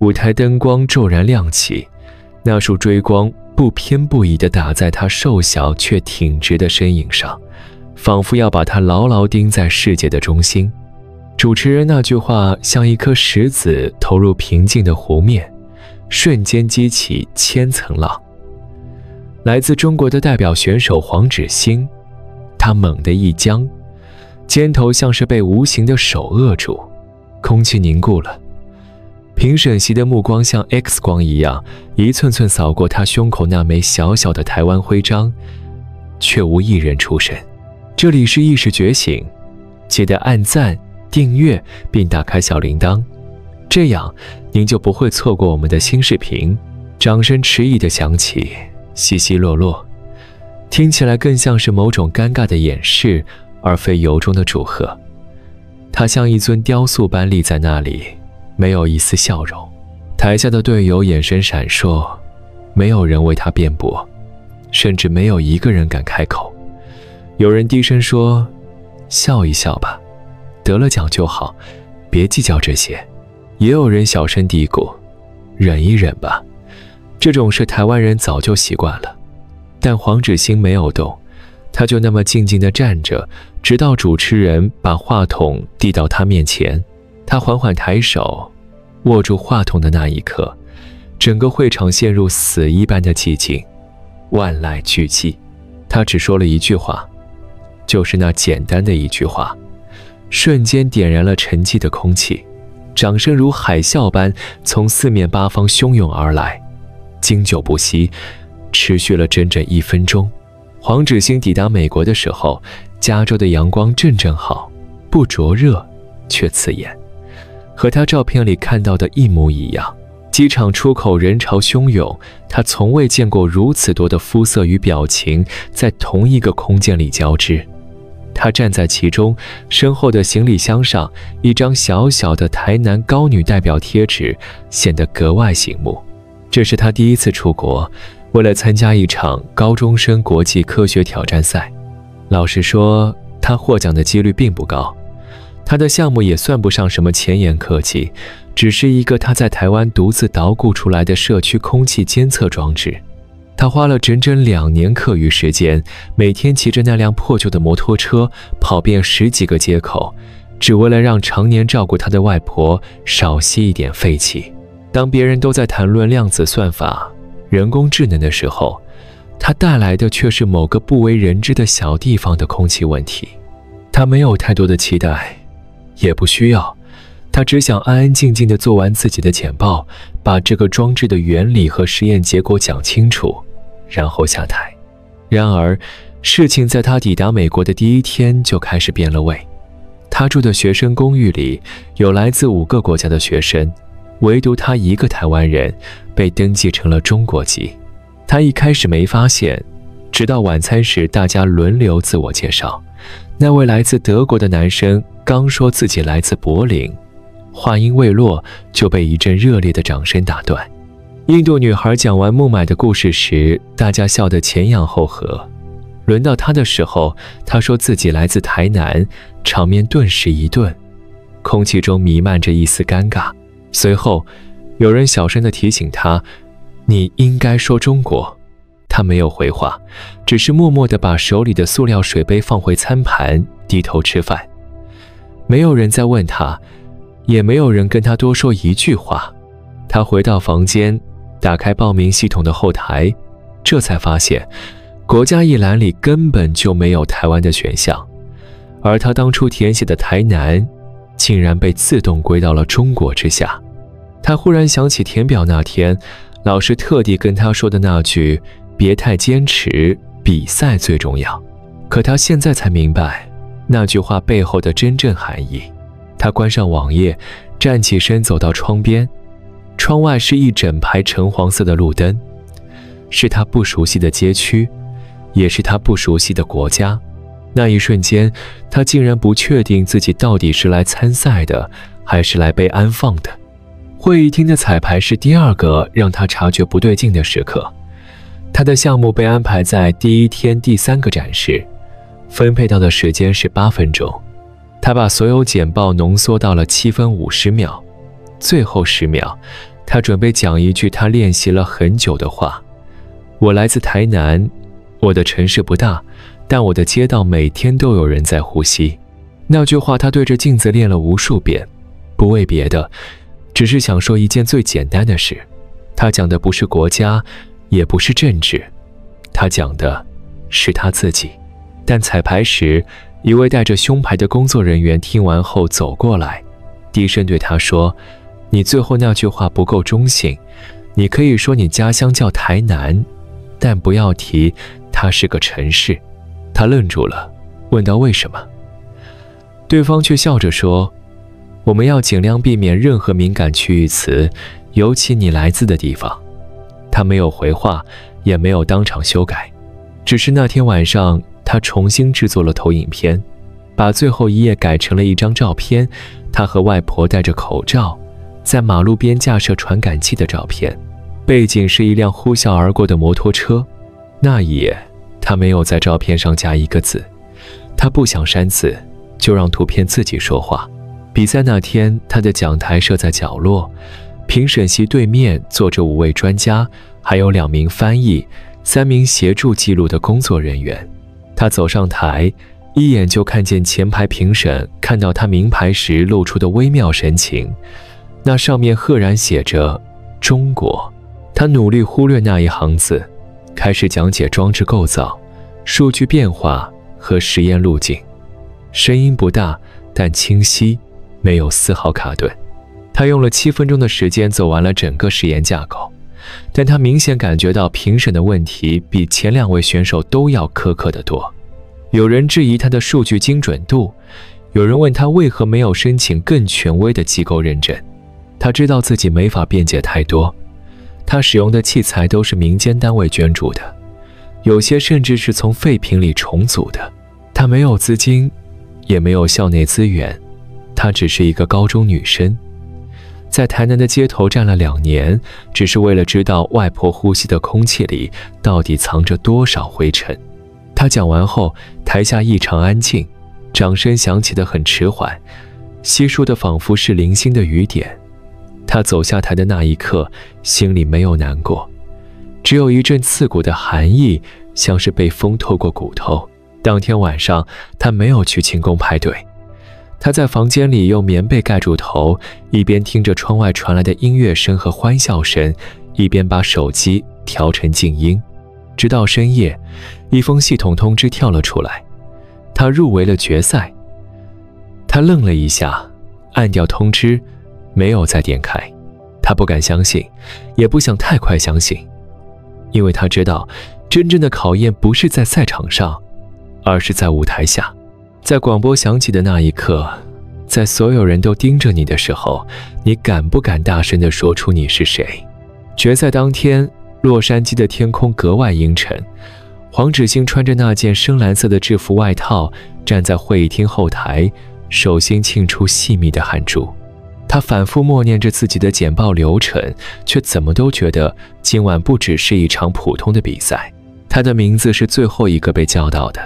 舞台灯光骤然亮起，那束追光不偏不倚地打在他瘦小却挺直的身影上，仿佛要把他牢牢钉在世界的中心。主持人那句话像一颗石子投入平静的湖面，瞬间激起千层浪。来自中国的代表选手黄芷欣，他猛地一僵，肩头像是被无形的手扼住，空气凝固了。评审席的目光像 X 光一样，一寸寸扫过他胸口那枚小小的台湾徽章，却无一人出声。这里是意识觉醒，记得按赞、订阅并打开小铃铛，这样您就不会错过我们的新视频。掌声迟疑地响起，稀稀落落，听起来更像是某种尴尬的掩饰，而非由衷的祝贺。他像一尊雕塑般立在那里，没有一丝笑容。台下的队友眼神闪烁，没有人为他辩驳，甚至没有一个人敢开口。有人低声说：“笑一笑吧，得了奖就好，别计较这些。”也有人小声嘀咕：“忍一忍吧，这种事台湾人早就习惯了。”但黄芷欣没有动，他就那么静静地站着，直到主持人把话筒递到他面前。他缓缓抬手，握住话筒的那一刻，整个会场陷入死一般的寂静，万籁俱寂。他只说了一句话，就是那简单的一句话，瞬间点燃了沉寂的空气。掌声如海啸般从四面八方汹涌而来，经久不息，持续了整整1分钟。黄芷欣抵达美国的时候，加州的阳光正好，不灼热却刺眼，和他照片里看到的一模一样。机场出口人潮汹涌，他从未见过如此多的肤色与表情在同一个空间里交织。他站在其中，身后的行李箱上一张小小的台南高女代表贴纸显得格外醒目。这是他第一次出国，为了参加一场高中生国际科学挑战赛。老实说，他获奖的几率并不高，他的项目也算不上什么前沿科技，只是一个他在台湾独自捣鼓出来的社区空气监测装置。他花了整整2年课余时间，每天骑着那辆破旧的摩托车跑遍10几个街口，只为了让常年照顾他的外婆少吸一点废气。当别人都在谈论量子算法、人工智能的时候，他带来的却是某个不为人知的小地方的空气问题。他没有太多的期待，也不需要，他只想安安静静地做完自己的简报，把这个装置的原理和实验结果讲清楚，然后下台。然而，事情在他抵达美国的第1天就开始变了味。他住的学生公寓里有来自5个国家的学生，唯独他一个台湾人被登记成了中国籍。他一开始没发现，直到晚餐时大家轮流自我介绍。那位来自德国的男生刚说自己来自柏林，话音未落就被一阵热烈的掌声打断。印度女孩讲完孟买的故事时，大家笑得前仰后合。轮到她的时候，她说自己来自台南，场面顿时一顿，空气中弥漫着一丝尴尬。随后，有人小声地提醒她：“你应该说中国。”她没有回话，只是默默地把手里的塑料水杯放回餐盘，低头吃饭。没有人再问她，也没有人跟她多说一句话。她回到房间，打开报名系统的后台，这才发现国家一栏里根本就没有台湾的选项，而他当初填写的台南竟然被自动归到了中国之下。他忽然想起填表那天老师特地跟他说的那句别太坚持，比赛最重要。可他现在才明白那句话背后的真正含义。他关上网页，站起身走到窗边，窗外是一整排橙黄色的路灯，是他不熟悉的街区，也是他不熟悉的国家。那一瞬间，他竟然不确定自己到底是来参赛的，还是来被安放的。会议厅的彩排是第2个让他察觉不对劲的时刻。他的项目被安排在第1天第3个展示，分配到的时间是8分钟。他把所有简报浓缩到了7分50秒，最后10秒，他准备讲一句他练习了很久的话：我来自台南，我的城市不大，但我的街道每天都有人在呼吸。那句话他对着镜子练了无数遍，不为别的，只是想说一件最简单的事。他讲的不是国家，也不是政治，他讲的是他自己。但彩排时，一位戴着胸牌的工作人员听完后走过来，低声对他说：你最后那句话不够中性，你可以说你家乡叫台南，但不要提它是个城市。他愣住了，问道为什么？对方却笑着说：我们要尽量避免任何敏感区域词，尤其你来自的地方。他没有回话，也没有当场修改，只是那天晚上他重新制作了投影片，把最后一页改成了一张照片，他和外婆戴着口罩在马路边架设传感器的照片，背景是一辆呼啸而过的摩托车。那一页他没有在照片上加一个字，他不想删字，就让图片自己说话。比赛那天，他的讲台设在角落，评审席对面坐着5位专家，还有2名翻译，3名协助记录的工作人员。他走上台，一眼就看见前排评审看到他名牌时露出的微妙神情，那上面赫然写着中国。他努力忽略那一行字，开始讲解装置构造、数据变化和实验路径。声音不大，但清晰，没有丝毫卡顿。他用了7分钟的时间走完了整个实验架构，但他明显感觉到评审的问题比前2位选手都要苛刻得多。有人质疑他的数据精准度，有人问他为何没有申请更权威的机构认证。他知道自己没法辩解太多，他使用的器材都是民间单位捐助的，有些甚至是从废品里重组的。他没有资金，也没有校内资源，她只是一个高中女生，在台南的街头站了2年，只是为了知道外婆呼吸的空气里到底藏着多少灰尘。她讲完后，台下异常安静，掌声响起得很迟缓，稀疏的仿佛是零星的雨点。她走下台的那一刻，心里没有难过，只有一阵刺骨的寒意，像是被风透过骨头。当天晚上，她没有去庆功派对，他在房间里用棉被盖住头，一边听着窗外传来的音乐声和欢笑声，一边把手机调成静音。直到深夜，一封系统通知跳了出来，他入围了决赛。他愣了一下，按掉通知，没有再点开。他不敢相信，也不想太快相信，因为他知道，真正的考验不是在赛场上，而是在舞台下。在广播响起的那一刻，在所有人都盯着你的时候，你敢不敢大声地说出你是谁？决赛当天，洛杉矶的天空格外阴沉。黄芷欣穿着那件深蓝色的制服外套，站在会议厅后台，手心沁出细密的汗珠。他反复默念着自己的简报流程，却怎么都觉得今晚不只是一场普通的比赛。他的名字是最后一个被叫到的，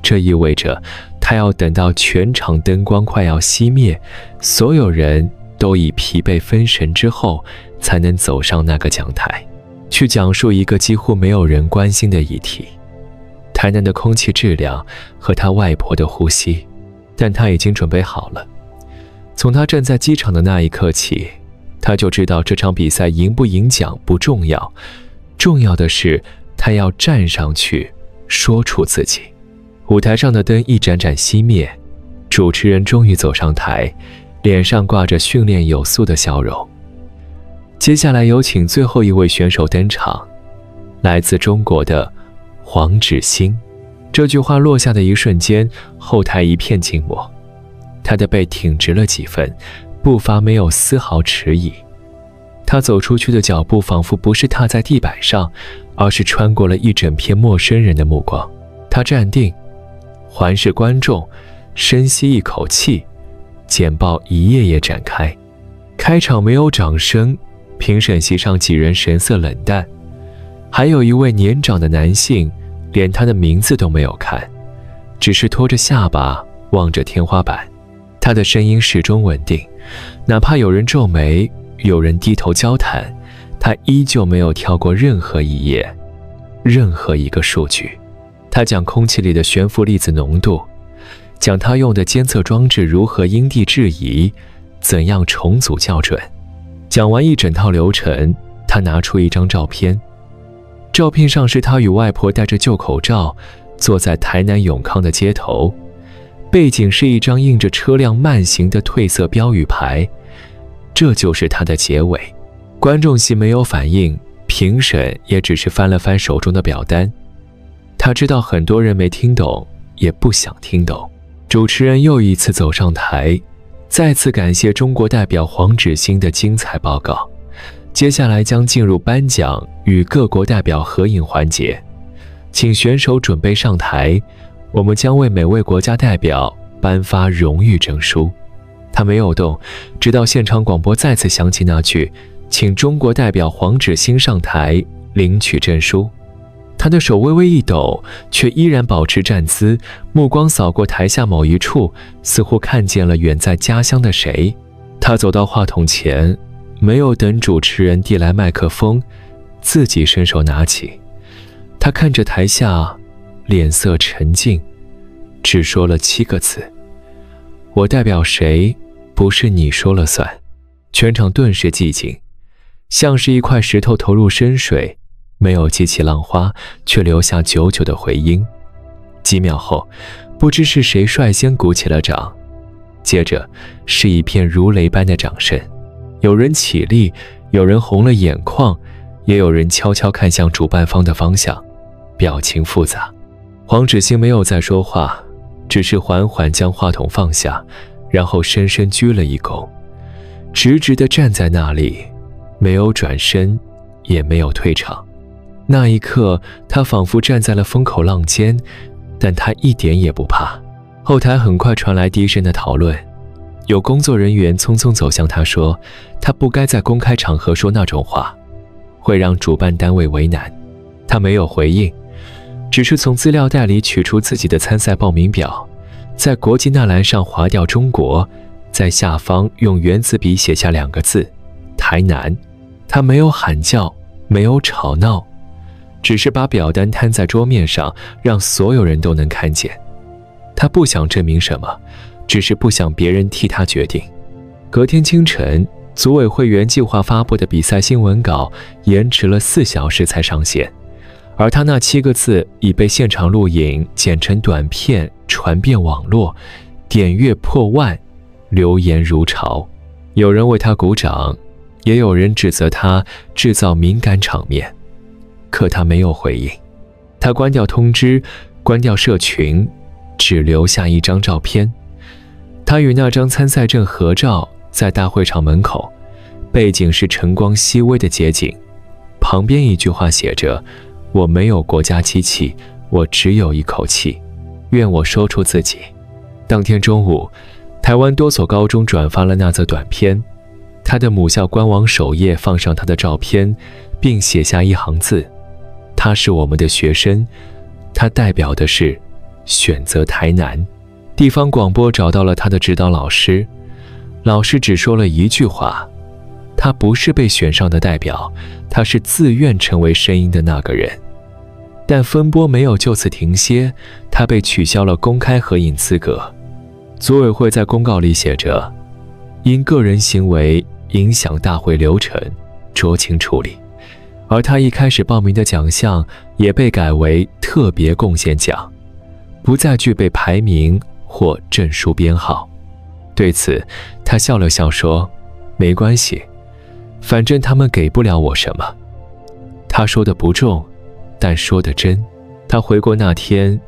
这意味着他要等到全场灯光快要熄灭，所有人都已疲惫分神之后，才能走上那个讲台，去讲述一个几乎没有人关心的议题：台南的空气质量和他外婆的呼吸。但他已经准备好了。从他站在机场的那一刻起，他就知道这场比赛赢不赢奖不重要，重要的是他要站上去说出自己。舞台上的灯一盏盏熄灭，主持人终于走上台，脸上挂着训练有素的笑容。接下来有请最后一位选手登场，来自中国的黄芷欣。这句话落下的一瞬间，后台一片静默。他的背挺直了几分，步伐没有丝毫迟疑。他走出去的脚步仿佛不是踏在地板上，而是穿过了一整片陌生人的目光。他站定，环视观众，深吸一口气，简报一页页展开。开场没有掌声，评审席上几人神色冷淡，还有一位年长的男性连他的名字都没有看，只是拖着下巴望着天花板。他的声音始终稳定，哪怕有人皱眉，有人低头交谈，他依旧没有跳过任何一页，任何一个数据。他讲空气里的悬浮粒子浓度，讲他用的监测装置如何因地制宜，怎样重组校准。讲完一整套流程，他拿出一张照片，照片上是他与外婆戴着旧口罩，坐在台南永康的街头，背景是一张印着车辆慢行的褪色标语牌。这就是他的结尾。观众席没有反应，评审也只是翻了翻手中的表单。他知道很多人没听懂，也不想听懂。主持人又一次走上台，再次感谢中国代表黄芷欣的精彩报告。接下来将进入颁奖与各国代表合影环节，请选手准备上台，我们将为每位国家代表颁发荣誉证书。他没有动，直到现场广播再次响起那句请中国代表黄芷欣上台领取证书。他的手微微一抖，却依然保持站姿，目光扫过台下某一处，似乎看见了远在家乡的谁。他走到话筒前，没有等主持人递来麦克风，自己伸手拿起。他看着台下，脸色沉静，只说了7个字：我代表谁，不是你说了算。全场顿时寂静，像是一块石头投入深水，没有激起浪花，却留下久久的回音。几秒后，不知是谁率先鼓起了掌，接着是一片如雷般的掌声。有人起立，有人红了眼眶，也有人悄悄看向主办方的方向，表情复杂。黄芷欣没有再说话，只是缓缓将话筒放下，然后深深鞠了一躬，直直地站在那里，没有转身，也没有退场。那一刻，他仿佛站在了风口浪尖，但他一点也不怕。后台很快传来低声的讨论，有工作人员匆匆走向他说，他不该在公开场合说那种话，会让主办单位为难。他没有回应，只是从资料袋里取出自己的参赛报名表，在国际那栏上划掉中国，在下方用原子笔写下2个字：台南。他没有喊叫，没有吵闹，只是把表单摊在桌面上，让所有人都能看见。他不想证明什么，只是不想别人替他决定。隔天清晨，组委会原计划发布的比赛新闻稿延迟了4小时才上线，而他那7个字已被现场录影剪成短片传遍网络，点阅破万，留言如潮。有人为他鼓掌，也有人指责他制造敏感场面，可他没有回应。他关掉通知，关掉社群，只留下一张照片。他与那张参赛证合照，在大会场门口，背景是晨光熹微的街景，旁边一句话写着：我没有国家机器，我只有一口气，愿我说出自己。当天中午，台湾多所高中转发了那则短片，他的母校官网首页放上他的照片，并写下一行字：他是我们的学生，他代表的是选择台南。地方广播找到了他的指导老师，老师只说了一句话：他不是被选上的代表，他是自愿成为声音的那个人。但风波没有就此停歇，他被取消了公开合影资格。组委会在公告里写着：因个人行为影响大会流程，酌情处理。而他一开始报名的奖项也被改为特别贡献奖，不再具备排名或证书编号。对此，他笑了笑说：没关系，反正他们给不了我什么。他说的不重，但说的真。他回国那天，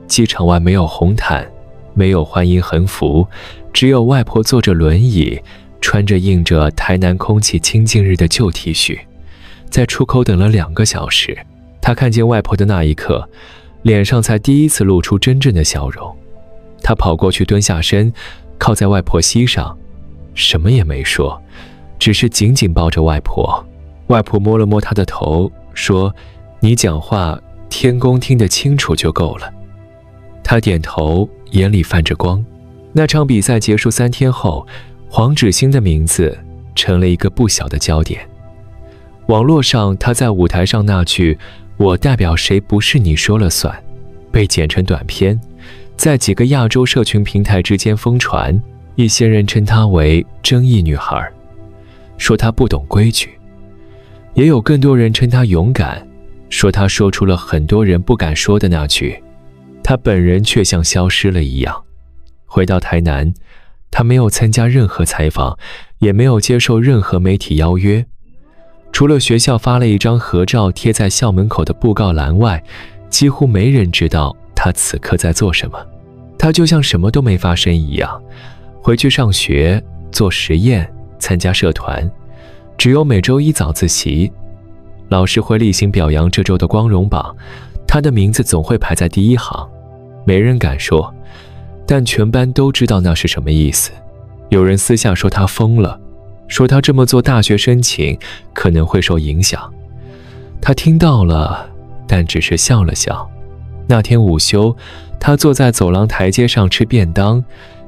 机场外没有红毯，没有欢迎横幅，只有外婆坐着轮椅，穿着印着台南空气清净日的旧 T 恤，在出口等了2个小时。他看见外婆的那一刻，脸上才第一次露出真正的笑容。他跑过去蹲下身，靠在外婆膝上，什么也没说，只是紧紧抱着外婆。外婆摸了摸他的头，说：你讲话天公听得清楚就够了。他点头，眼里泛着光。那场比赛结束3天后，黄芷欣的名字成了一个不小的焦点。网络上他在舞台上那句“我代表谁不是你说了算”被剪成短片，在几个亚洲社群平台之间疯传，一些人称她为争议女孩，说她不懂规矩，也有更多人称她勇敢，说她说出了很多人不敢说的那句，她本人却像消失了一样。回到台南，她没有参加任何采访，也没有接受任何媒体邀约，除了学校发了一张合照贴在校门口的布告栏外，几乎没人知道她此刻在做什么。她就像什么都没发生一样，回去上学，做实验，参加社团，只有每周一早自习，老师会例行表扬这周的光荣榜，她的名字总会排在第一行。没人敢说，但全班都知道那是什么意思。有人私下说她疯了，说她这么做大学申请可能会受影响。她听到了，但只是笑了笑。那天午休，她坐在走廊台阶上吃便当，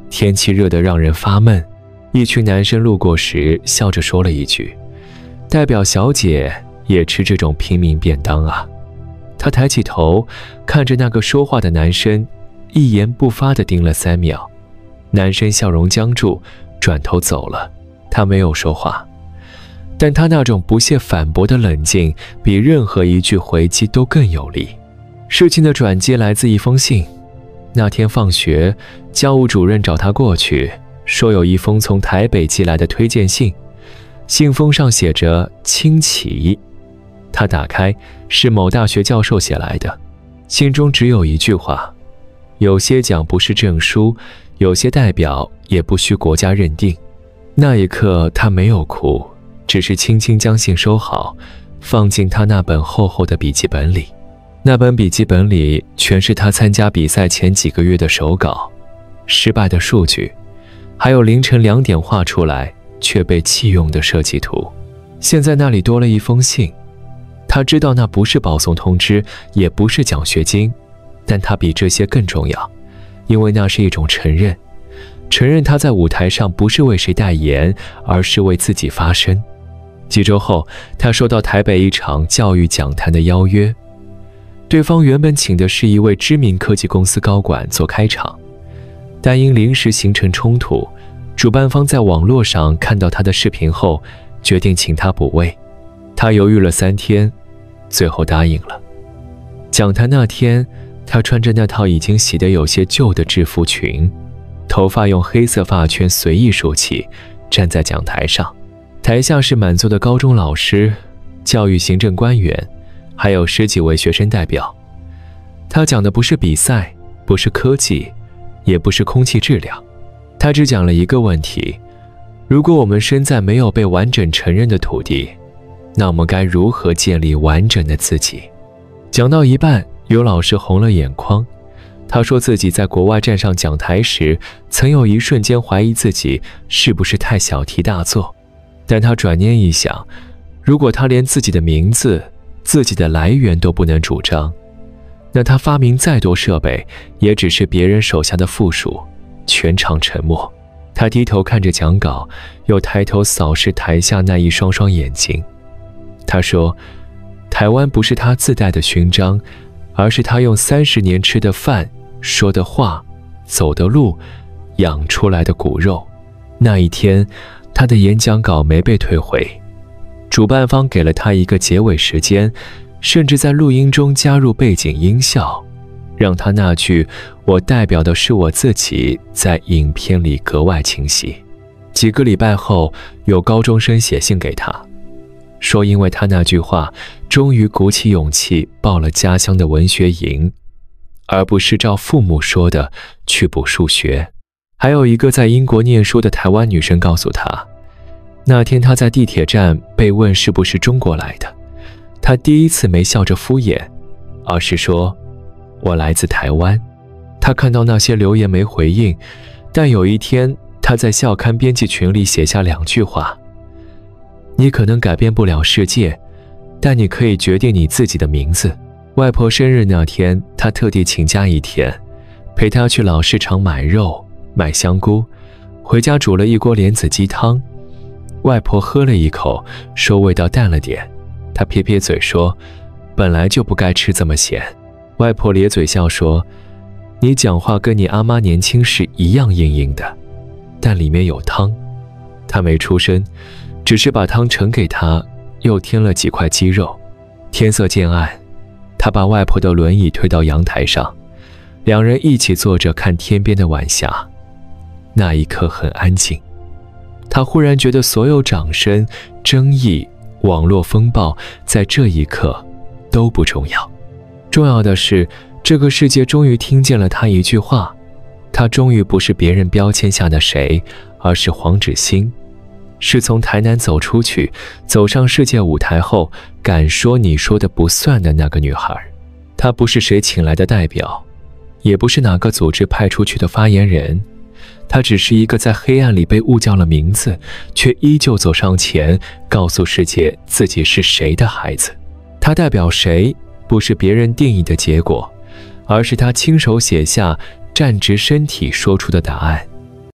天气热得让人发闷。一群男生路过时笑着说了一句：“代表小姐也吃这种平民便当啊。”她抬起头看着那个说话的男生，一言不发地盯了3秒。男生笑容僵住，转头走了。他没有说话，但他那种不屑反驳的冷静比任何一句回击都更有力。事情的转机来自一封信。那天放学，教务主任找他过去，说有一封从台北寄来的推荐信，信封上写着清奇。他打开，是某大学教授写来的。信中只有一句话：有些奖不是证书，有些代表也不需国家认定。那一刻他没有哭，只是轻轻将信收好，放进他那本厚厚的笔记本里。那本笔记本里全是他参加比赛前几个月的手稿，失败的数据，还有凌晨2点画出来却被弃用的设计图。现在那里多了一封信，他知道那不是保送通知，也不是奖学金，但他比这些更重要，因为那是一种承认，承认他在舞台上不是为谁代言，而是为自己发声。几周后，他收到台北一场教育讲坛的邀约，对方原本请的是一位知名科技公司高管做开场，但因临时形成冲突，主办方在网络上看到他的视频后，决定请他补位。他犹豫了3天，最后答应了。讲坛那天，他穿着那套已经洗得有些旧的制服裙，头发用黑色发圈随意梳起，站在讲台上。台下是满座的高中老师、教育行政官员，还有10几位学生代表。他讲的不是比赛，不是科技，也不是空气质量，他只讲了一个问题：如果我们身在没有被完整承认的土地，那我们该如何建立完整的自己？讲到一半，有老师红了眼眶。他说自己在国外站上讲台时，曾有一瞬间怀疑自己是不是太小题大做，但他转念一想，如果他连自己的名字、自己的来源都不能主张，那他发明再多设备，也只是别人手下的附属。全场沉默。他低头看着讲稿，又抬头扫视台下那一双双眼睛。他说，台湾不是他自带的勋章，而是他用30年吃的饭、说的话、走的路养出来的骨肉。那一天，他的演讲稿没被退回，主办方给了他一个结尾时间，甚至在录音中加入背景音效，让他那句“我代表的是我自己”在影片里格外清晰。几个礼拜后，有高中生写信给他，说因为他那句话，终于鼓起勇气报了家乡的文学营，而不是照父母说的去补数学。还有一个在英国念书的台湾女生告诉他，那天他在地铁站被问是不是中国来的，他第一次没笑着敷衍，而是说我来自台湾。他看到那些留言没回应，但有一天他在校刊编辑群里写下2句话：你可能改变不了世界，但你可以决定你自己的名字。外婆生日那天，他特地请假1天，陪她去老市场买肉、买香菇，回家煮了一锅莲子鸡汤。外婆喝了一口，说味道淡了点。她撇撇嘴说，本来就不该吃这么咸。外婆咧嘴笑说，你讲话跟你阿妈年轻时一样硬硬的，但里面有汤。她没出声，只是把汤盛给她，又添了几块鸡肉。天色渐暗，她把外婆的轮椅推到阳台上，两人一起坐着看天边的晚霞。那一刻很安静，她忽然觉得所有掌声、争议、网络风暴在这一刻都不重要，重要的是这个世界终于听见了她一句话，她终于不是别人标签下的谁，而是黄芷欣，是从台南走出去，走上世界舞台后敢说你说的不算的那个女孩。她不是谁请来的代表，也不是哪个组织派出去的发言人，她只是一个在黑暗里被误叫了名字，却依旧走上前告诉世界自己是谁的孩子。她代表谁，不是别人定义的结果，而是她亲手写下站直身体说出的答案。